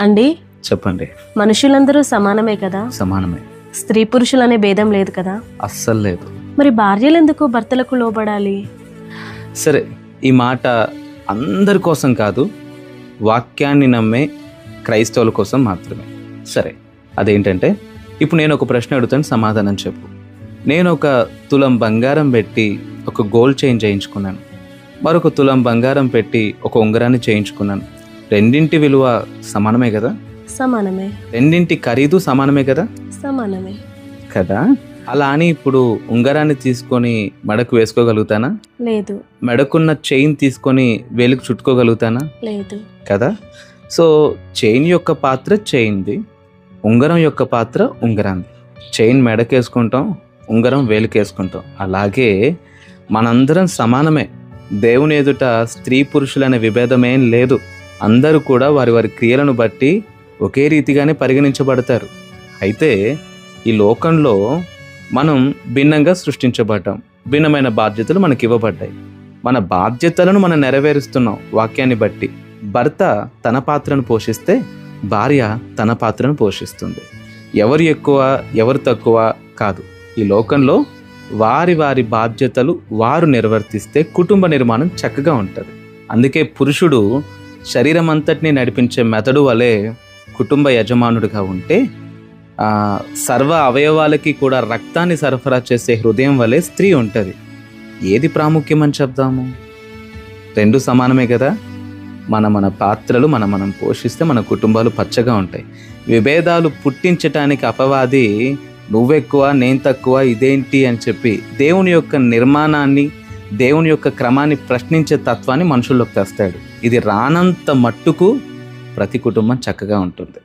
అండి చెప్పండి. మనుషులందరూ సమానమే కదా? సమానమే. స్త్రీ పురుషులనే భేదం లేదు కదా? అస్సలు లేదు. మరి భార్యలు ఎందుకు భర్తలకు లోబడాలి? సరే, ఈ మాట అందరి కోసం కాదు, వాక్యాన్ని నమ్మే క్రైస్తవుల కోసం మాత్రమే. సరే, అదేంటంటే ఇప్పుడు నేను ఒక ప్రశ్న అడుగుతాను, సమాధానం చెప్పు. నేను ఒక తులం బంగారం పెట్టి ఒక గోల్డ్ చైన్ చేయించుకున్నాను, మరొక తులం బంగారం పెట్టి ఒక ఉంగరాన్ని చేయించుకున్నాను. రెండింటి విలువ సమానమే కదా? సమానమే. రెండింటి ఖరీదు సమానమే కదా? సమానమే కదా. అలా అని ఇప్పుడు ఉంగరాన్ని తీసుకొని మెడకు వేసుకోగలుగుతానా? లేదు. మెడకున్న చైన్ తీసుకొని వేలుకు చుట్టుకోగలుగుతానా? లేదు కదా. సో చైన్ యొక్క పాత్ర చైన్ది, ఉంగరం యొక్క పాత్ర ఉంగరాంది. చైన్ మెడకేసుకుంటాం, ఉంగరం వేలుకేసుకుంటాం. అలాగే మనందరం సమానమే. దేవుని ఎదుట స్త్రీ పురుషులనే విభేదమేం లేదు. అందరూ కూడా వారి వారి క్రియలను బట్టి ఒకే రీతిగానే పరిగణించబడతారు. అయితే ఈ లోకంలో మనం భిన్నంగా సృష్టించబడ్డాం, భిన్నమైన బాధ్యతలు మనకి ఇవ్వబడ్డాయి. మన బాధ్యతలను మనం నెరవేరుస్తున్నాం వాక్యాన్ని బట్టి. భర్త తన పాత్రను పోషిస్తే భార్య తన పాత్రను పోషిస్తుంది. ఎవరు ఎక్కువ ఎవరు తక్కువ కాదు. ఈ లోకంలో వారి వారి బాధ్యతలు వారు నిర్వర్తిస్తే కుటుంబ నిర్మాణం చక్కగా ఉంటుంది. అందుకే పురుషుడు శరీరం అంతటిని నడిపించే మెదడు వలె కుటుంబ యజమానుడిగా ఉంటే, సర్వ అవయవాలకి కూడా రక్తాన్ని సరఫరా చేసే హృదయం వలె స్త్రీ ఉంటుంది. ఏది ప్రాముఖ్యమని చెప్దాము? రెండు సమానమే కదా. మన పాత్రలు మనం పోషిస్తే మన కుటుంబాలు పచ్చగా ఉంటాయి. విభేదాలు పుట్టించటానికి అపవాది నువ్వెక్కువ నేను తక్కువ ఇదేంటి అని చెప్పి దేవుని యొక్క నిర్మాణాన్ని, దేవుని యొక్క క్రమాన్ని ప్రశ్నించే తత్వాన్ని మనుషుల్లోకి తెస్తాడు. ఇది రానంత మట్టుకు ప్రతి కుటుంబం చక్కగా ఉంటుంది.